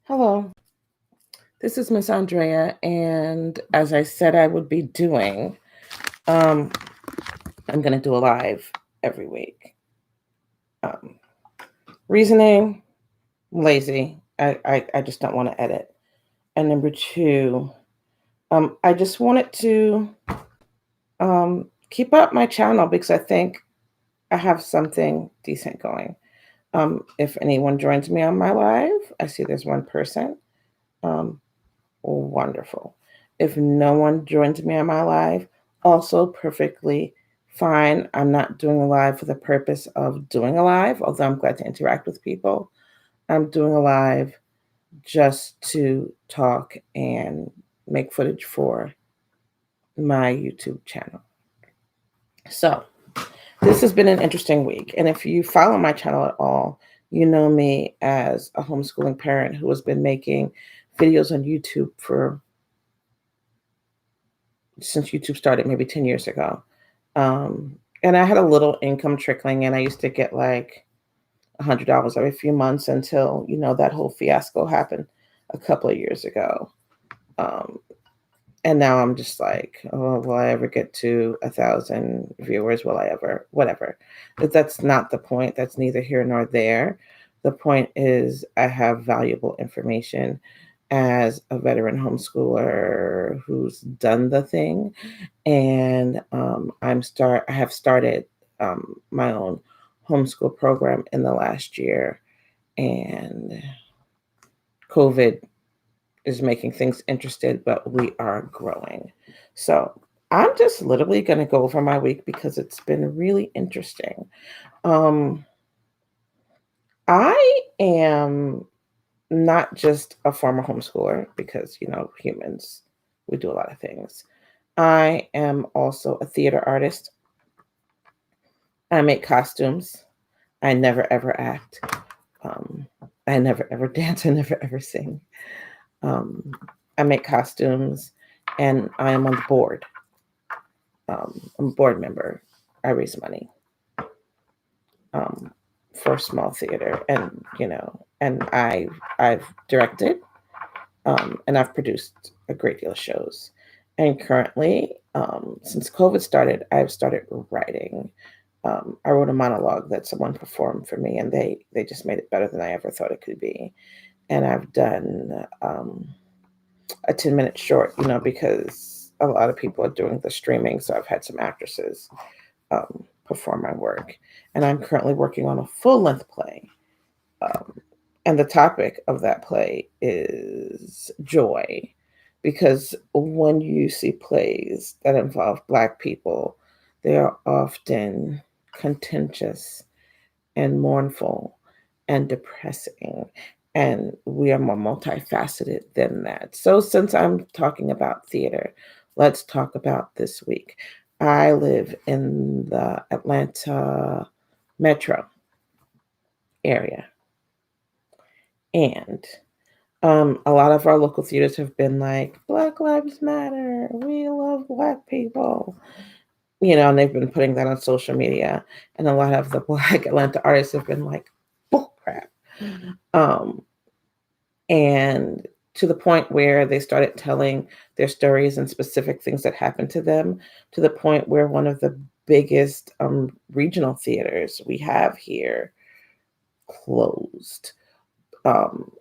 Hello, this is Miss Andrea, and as I said I would be doing, um, I'm going to do a live every week. Um, Reasoning, I'm lazy. I just don't want to edit. And number two, I just wanted to keep up my channel because I think I have something decent going. If anyone joins me on my live, I see there's one person. Um, Wonderful. If no one joins me on my live, also perfectly fine. I'm not doing a live for the purpose of doing a live, although I'm glad to interact with people. I'm doing a live just to talk and make footage for my YouTube channel. So, this has been an interesting week. And if you follow my channel at all, you know me as a homeschooling parent who has been making videos on YouTube for since YouTube started maybe 10 years ago. And I had a little income trickling in. I used to get like $100 every few months until, that whole fiasco happened a couple of years ago. Um, and now I'm just like, oh, will I ever get to 1,000 viewers? Will I ever? Whatever. But that's not the point. That's neither here nor there. The point is, I have valuable information as a veteran homeschooler who's done the thing, and I have started my own homeschool program in the last year, and COVID is making things interesting, but we are growing. So I'm just literally going to go over my week because it's been really interesting. Um, I am not just a former homeschooler because, humans, we do a lot of things. I am also a theater artist. I make costumes. I never ever act. Um, I never ever dance. I never ever sing. Um, I make costumes, and I am on the board. I'm a board member. I raise money um, for a small theater, and I've directed, and I've produced a great deal of shows. And currently, since COVID started, I've started writing. I wrote a monologue that someone performed for me, and they just made it better than I ever thought it could be. And I've done a 10-minute short, because a lot of people are doing the streaming, so I've had some actresses perform my work. And I'm currently working on a full length play. Um, and the topic of that play is joy. Because when you see plays that involve Black people, they are often contentious and mournful and depressing. And we are more multifaceted than that. So, since I'm talking about theater, let's talk about this week. I live in the Atlanta metro area, and a lot of our local theaters have been like, Black Lives Matter, we love Black people, and they've been putting that on social media. And a lot of the Black Atlanta artists have been like, bull crap. Um, and to the point where they started telling their stories and specific things that happened to them, to the point where one of the biggest regional theaters we have here closed. Um,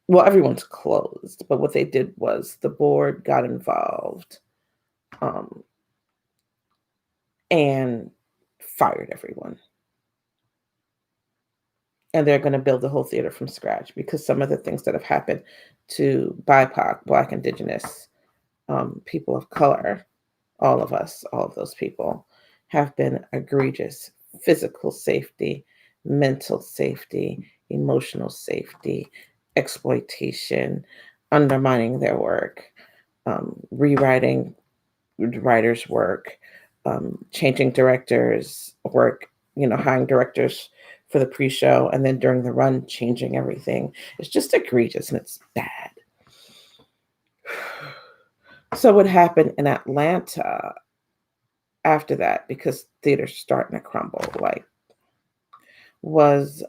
well, everyone's closed, but what they did was the board got involved um, and fired everyone. And they're going to build the whole theater from scratch because some of the things that have happened to BIPOC, Black, Indigenous, people of color, all of us, all of those people, have been egregious. Physical safety, mental safety, emotional safety, exploitation, undermining their work, rewriting writers' work, changing directors' work, hiring directors for the pre-show and then during the run changing everything. It's just egregious and it's bad. So what happened in Atlanta after that, because theater's starting to crumble, like, was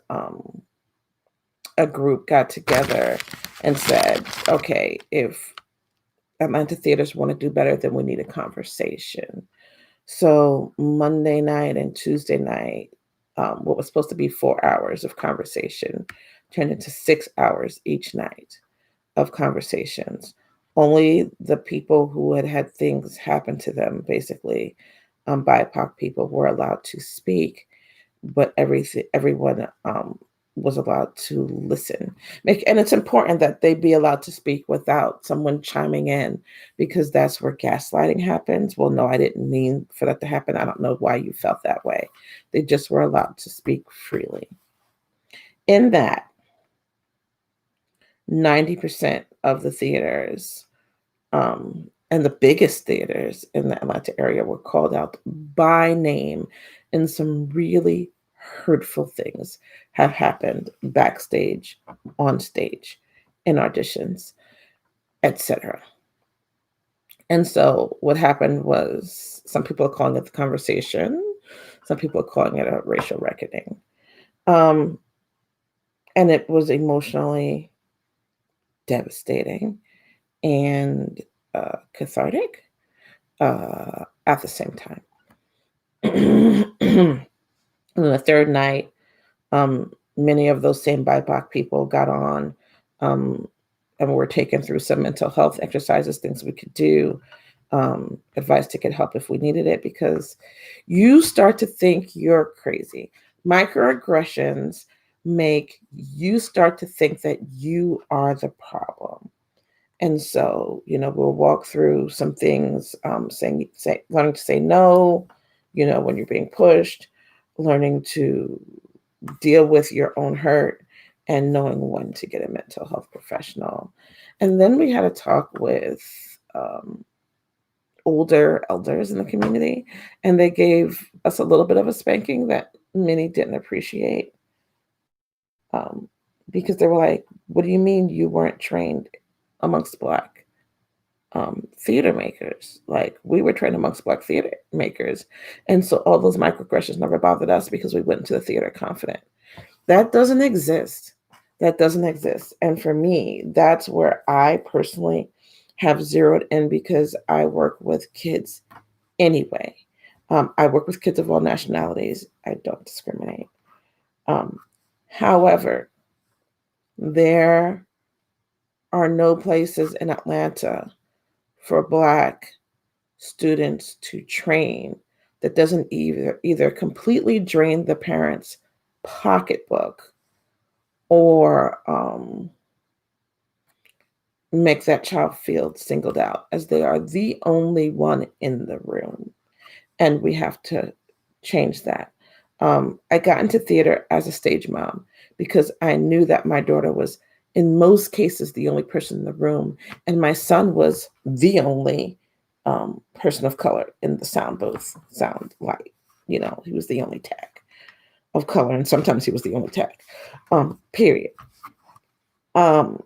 a group got together and said, okay, if Atlanta theaters want to do better, then we need a conversation. So Monday night and Tuesday night, what was supposed to be 4 hours of conversation turned into 6 hours each night of conversations. Only the people who had had things happen to them, basically, BIPOC people, were allowed to speak, but everyone was allowed to listen. And it's important that they be allowed to speak without someone chiming in, because that's where gaslighting happens. Well, no, I didn't mean for that to happen. I don't know why you felt that way. They just were allowed to speak freely. In that, 90% of the theaters, and the biggest theaters in the Atlanta area, were called out by name, and some really hurtful things have happened backstage, on stage, in auditions, etc. And so what happened was, some people are calling it the conversation, some people are calling it a racial reckoning. Um, and it was emotionally devastating and cathartic at the same time. And then the third night, many of those same BIPOC people got on, and were taken through some mental health exercises, things we could do, advice to get help if we needed it, because you start to think you're crazy. Microaggressions make you start to think that you are the problem. And so, we'll walk through some things, learning to say no, when you're being pushed, learning to deal with your own hurt, and knowing when to get a mental health professional. And then we had a talk with older elders in the community, and they gave us a little bit of a spanking that many didn't appreciate, um, because they were like, what do you mean you weren't trained amongst Black theater makers? Like, we were trained amongst Black theater makers. And so all those microaggressions never bothered us because we went into the theater confident. That doesn't exist. That doesn't exist. And for me, that's where I personally have zeroed in, because I work with kids anyway. I work with kids of all nationalities. I don't discriminate. Um, However, there are no places in Atlanta for Black students to train that doesn't either completely drain the parents' pocketbook, or make that child feel singled out, as they are the only one in the room. And we have to change that. I got into theater as a stage mom because I knew that my daughter was, in most cases, the only person in the room, and my son was the only person of color in the sound booth, sound light. He was the only tech of color, and sometimes he was the only tech. Period. And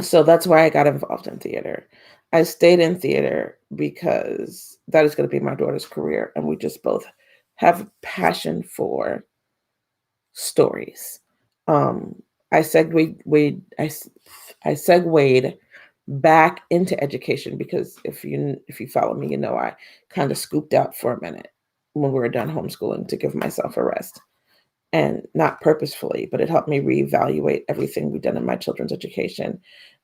so that's why I got involved in theater. I stayed in theater because that is going to be my daughter's career, and we just both have a passion for stories. Um, I I segued back into education, because if you follow me, I kind of scooped out for a minute when we were done homeschooling to give myself a rest, and not purposefully, but it helped me reevaluate everything we've done in my children's education,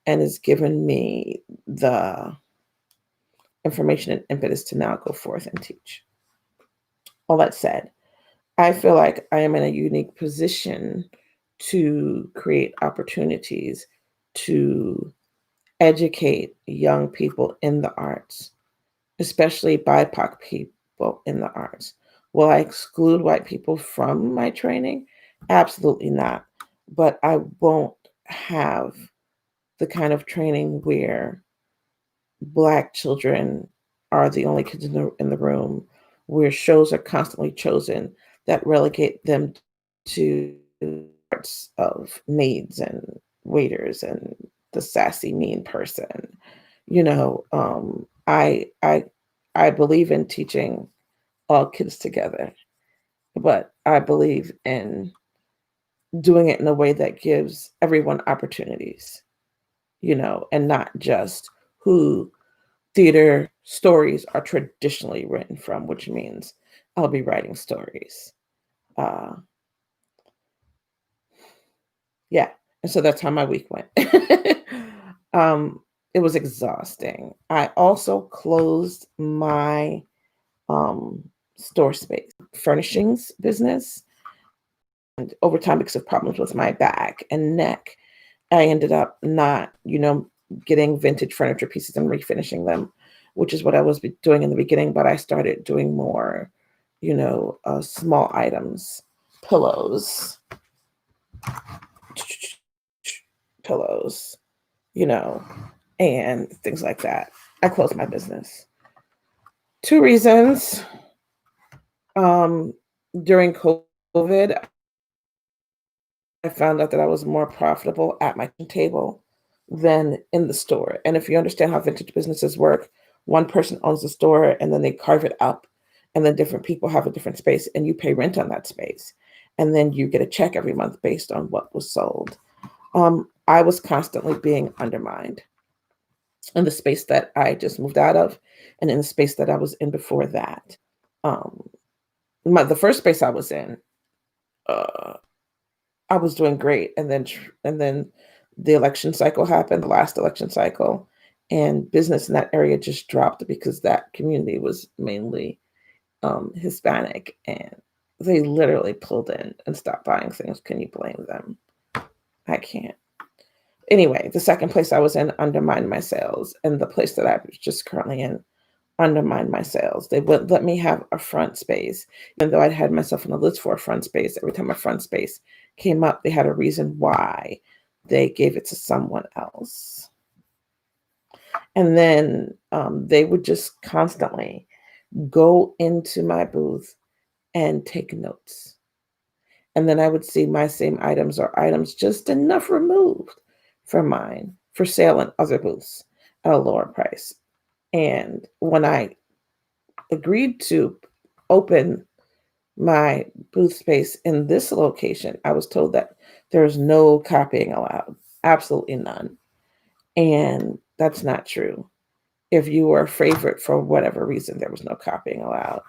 and has given me the information and impetus to now go forth and teach. All that said, I feel like I am in a unique position to create opportunities to educate young people in the arts, especially BIPOC people in the arts. Will I exclude white people from my training? Absolutely not. But I won't have the kind of training where Black children are the only kids in the room, where shows are constantly chosen that relegate them to parts of maids and waiters and the sassy, mean person. I believe in teaching all kids together, but I believe in doing it in a way that gives everyone opportunities, and not just who theater stories are traditionally written from, which means I'll be writing stories. Uh, yeah. And so that's how my week went. um, it was exhausting. I also closed my um, store space furnishings business. And over time, because of problems with my back and neck, I ended up not, getting vintage furniture pieces and refinishing them, which is what I was doing in the beginning. But I started doing more, small items, pillows, pillows, you know, and things like that. I closed my business. Two reasons. Um, During COVID, I found out that I was more profitable at my table than in the store. And if you understand how vintage businesses work, one person owns the store and then they carve it up, and then different people have a different space and you pay rent on that space. And then you get a check every month based on what was sold. I was constantly being undermined in the space that I just moved out of and in the space that I was in before that. Um, the first space I was in, uh, I was doing great, and then the election cycle happened, the last election cycle, and business in that area just dropped because that community was mainly Hispanic, and they literally pulled in and stopped buying things. Can you blame them? I can't. Anyway, the second place I was in undermined my sales, and the place that I was just currently in undermined my sales. They wouldn't let me have a front space, even though I'd had myself on the list for a front space. Every time a front space came up, they had a reason why they gave it to someone else. And then they would just constantly go into my booth and take notes. And then I would see my same items or items just enough removed from mine for sale in other booths at a lower price. And when I agreed to open my booth space in this location, I was told that there's no copying allowed, absolutely none. And that's not true. If you were a favorite for whatever reason, there was no copying allowed.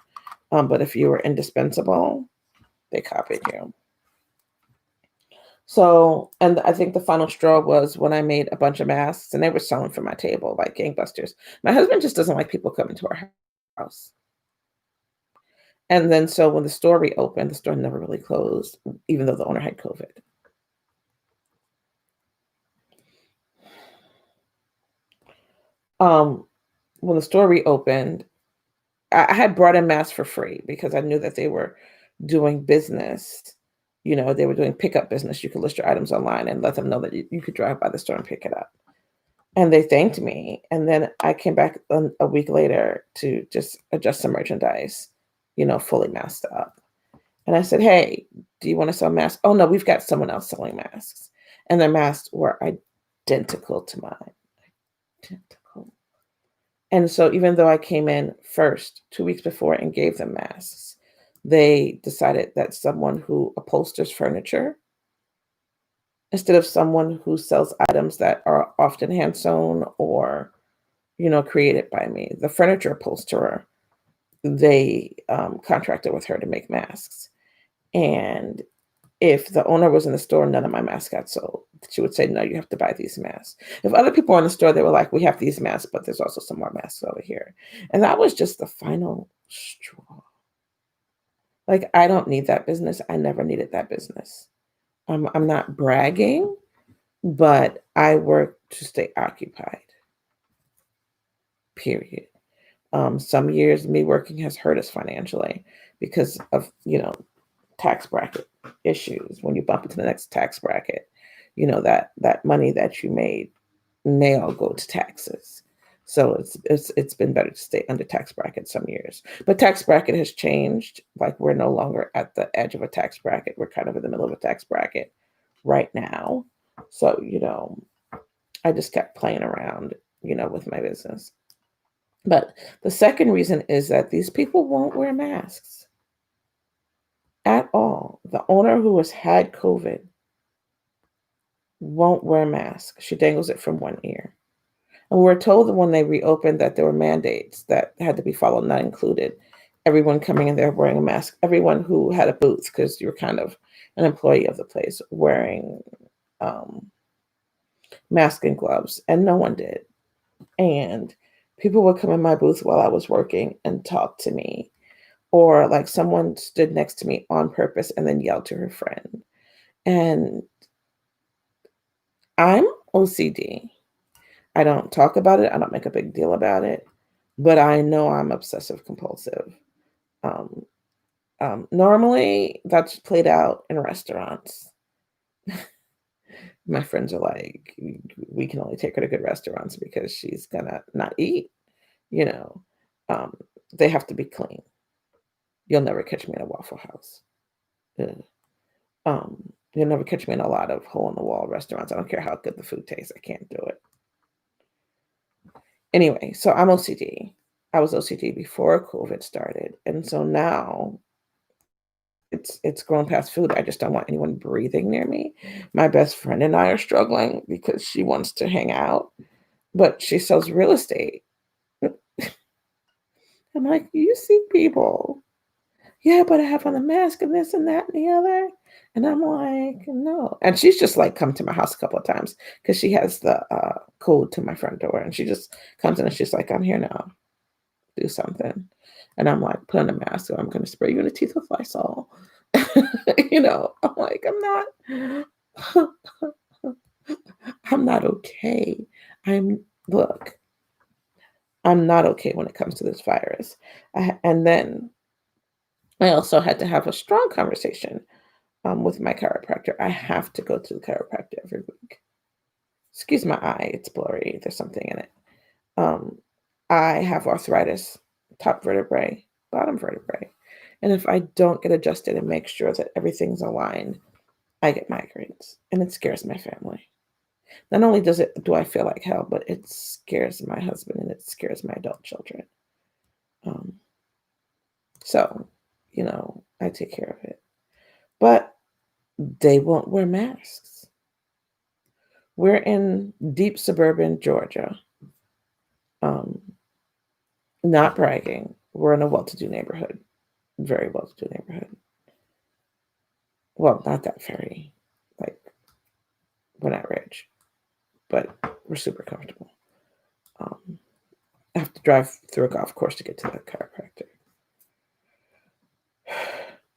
But if you were indispensable, they copied you. So, and I think the final straw was when I made a bunch of masks and they were selling from my table like gangbusters. My husband just doesn't like people coming to our house. And then so when the store reopened, the store never really closed, even though the owner had COVID. Um, when the store reopened, I had brought in masks for free because I knew that they were doing business. They were doing pickup business. You could list your items online and let them know that you could drive by the store and pick it up. And they thanked me. And then I came back a week later to just adjust some merchandise, fully masked up. And I said, hey, do you want to sell masks? Oh, no, we've got someone else selling masks. And their masks were identical to mine. Identical. And so even though I came in first 2 weeks before and gave them masks, they decided that someone who upholsters furniture, instead of someone who sells items that are often hand sewn or, created by me, the furniture upholsterer, they contracted with her to make masks. And if the owner was in the store, none of my masks got sold. She would say, no, you have to buy these masks. If other people were in the store, they were like, we have these masks, but there's also some more masks over here. And that was just the final straw. Like, I don't need that business. I never needed that business. I'm not bragging, but I work to stay occupied, period. Some years me working has hurt us financially because of, tax bracket issues. When you bump into the next tax bracket, that money that you made may all go to taxes. So it's been better to stay under tax bracket some years. But tax bracket has changed. Like, we're no longer at the edge of a tax bracket. We're kind of in the middle of a tax bracket right now. So, I just kept playing around, with my business. But the second reason is that these people won't wear masks at all. The owner who has had COVID won't wear a mask. She dangles it from one ear. And we were told that when they reopened that there were mandates that had to be followed, not included everyone coming in there wearing a mask, everyone who had a booth, because you're kind of an employee of the place, wearing um, mask and gloves, and no one did. And people would come in my booth while I was working and talk to me, or like someone stood next to me on purpose and then yelled to her friend. And I'm OCD. I don't talk about it. I don't make a big deal about it, but I know I'm obsessive compulsive. Um, Normally, that's played out in restaurants. My friends are like, we can only take her to good restaurants because she's gonna not eat. You know, um, they have to be clean. You'll never catch me in a Waffle House. Ugh. You'll never catch me in a lot of hole in the wall restaurants. I don't care how good the food tastes. I can't do it. Anyway, so I'm OCD. I was OCD before COVID started, and so now it's grown past food. I just don't want anyone breathing near me. My best friend and I are struggling because she wants to hang out, but she sells real estate. I'm like, you see people. Yeah, but I have on a mask and this and that and the other. And I'm like, no. And she's just like come to my house a couple of times because she has the code to my front door. And she just comes in and she's like, I'm here now. Do something. And I'm like, put on a mask or I'm going to spray you in the teeth with Lysol. I'm like, I'm not okay. Look, I'm not okay when it comes to this virus. And then I also had to have a strong conversation with my chiropractor. I have to go to the chiropractor every week. Excuse my eye, it's blurry. There's something in it. Um, I have arthritis, top vertebrae, bottom vertebrae. And if I don't get adjusted and make sure that everything's aligned, I get migraines. And it scares my family. Not only do I feel like hell, but it scares my husband and it scares my adult children. Um, so, I take care of it. But they won't wear masks. We're in deep suburban Georgia. Um, Not bragging. We're in a well-to-do neighborhood. Very well-to-do neighborhood. Well, not that very. Like, we're not rich, but we're super comfortable. I have to drive through a golf course to get to the chiropractor.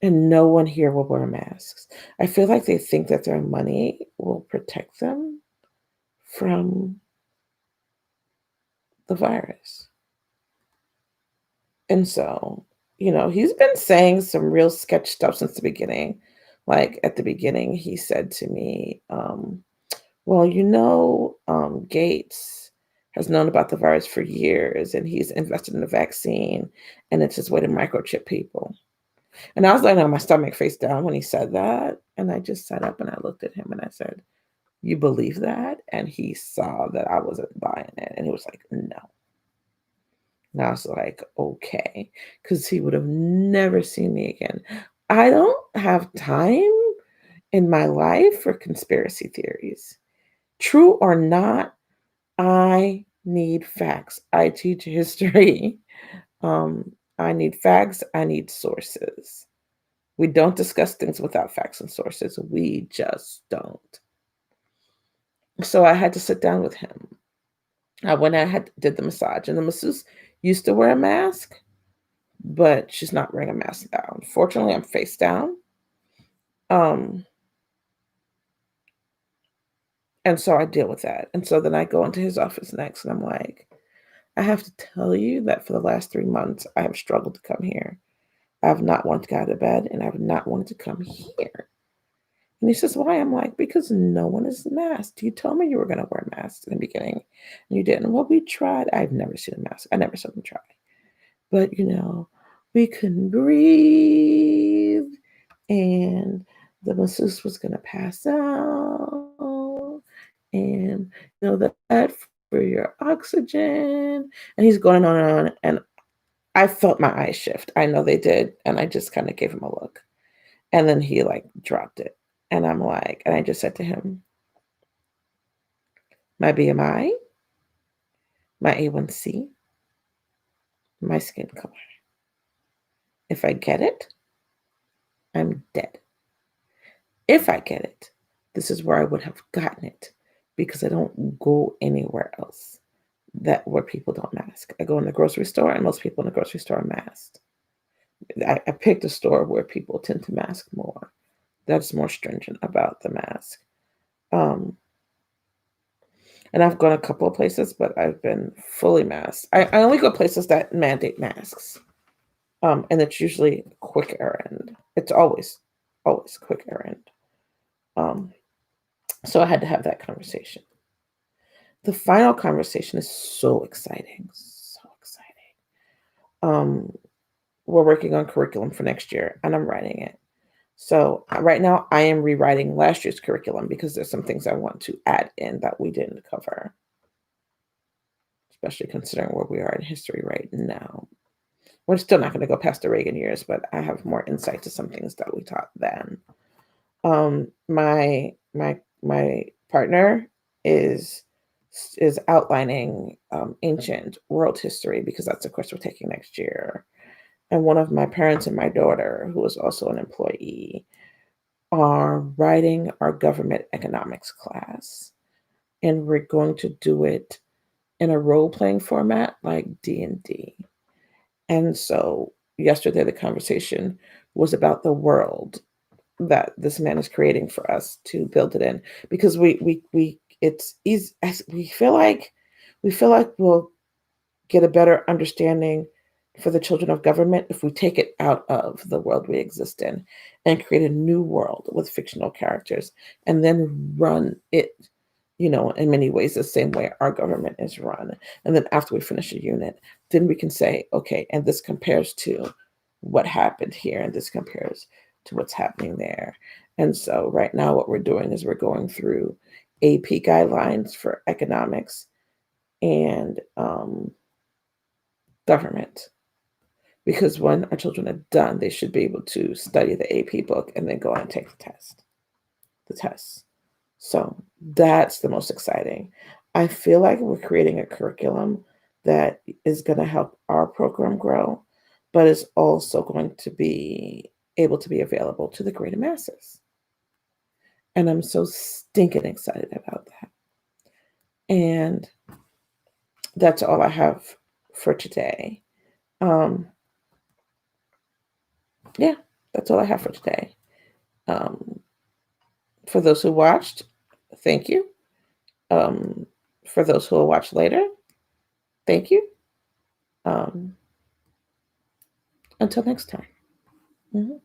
And no one here will wear masks. I feel like they think that their money will protect them from the virus. And so, he's been saying some real sketch stuff since the beginning. Like at the beginning, he said to me, well, Gates has known about the virus for years and he's invested in the vaccine and it's his way to microchip people. And I was laying on my stomach face down when he said that. And I just sat up and I looked at him and I said, you believe that? And he saw that I wasn't buying it. And he was like, no. And I was like, okay, because he would have never seen me again. I don't have time in my life for conspiracy theories. True or not, I need facts. I teach history. I need facts. I need sources. We don't discuss things without facts and sources. We just don't. So I had to sit down with him. I went and did the massage, and the masseuse used to wear a mask, but she's not wearing a mask now. Unfortunately, I'm face down. Um, and so I deal with that. And so then I go into his office next, and I'm like, I have to tell you that for the last 3 months, I have struggled to come here. I have not wanted to get out of bed, and I have not wanted to come here. And he says, why? I'm like, because no one is masked. You told me you were going to wear masks in the beginning, and you didn't. Well, we tried. I've never seen a mask. I never saw them try. But, we couldn't breathe, and the masseuse was going to pass out, and, that for your oxygen. And he's going on and on. And I felt my eyes shift. I know they did. And I just kind of gave him a look. And then he dropped it. And I'm like, and I just said to him, my BMI, my A1C, my skin color. If I get it, I'm dead. If I get it, this is where I would have gotten it because I don't go anywhere else where people don't mask. I go in the grocery store, and most people in the grocery store are masked. I picked a store where people tend to mask more. That's more stringent about the mask. Um, and I've gone a couple of places, but I've been fully masked. I only go places that mandate masks. And it's usually quick errand. It's always quick errand. Um, so I had to have that conversation. The final conversation is so exciting. So exciting. We're working on curriculum for next year, and I'm writing it. So right now I am rewriting last year's curriculum because there's some things I want to add in that we didn't cover, especially considering where we are in history right now. We're still not going to go past the Reagan years, but I have more insight to some things that we taught then. My partner is outlining ancient world history because that's the course we're taking next year. And one of my parents and my daughter, who is also an employee, are writing our government economics class, and we're going to do it in a role-playing format like D&D. And so yesterday the conversation was about the world that this man is creating for us to build it in, because it's easy. We feel like we'll get a better understanding for the children of government if we take it out of the world we exist in and create a new world with fictional characters and then run it, in many ways the same way our government is run. And then after we finish a unit, then we can say, okay, and this compares to what happened here, and this compares to what's happening there. And so right now what we're doing is we're going through AP guidelines for economics and government, because when our children are done, they should be able to study the AP book and then go on and take the tests. So that's the most exciting. I feel like we're creating a curriculum that is going to help our program grow, but is also going to be able to be available to the greater masses. And I'm so stinking excited about that. And that's all I have for today. Yeah, that's all I have for today. For those who watched, thank you. For those who will watch later, thank you. Until next time. Mm-hmm.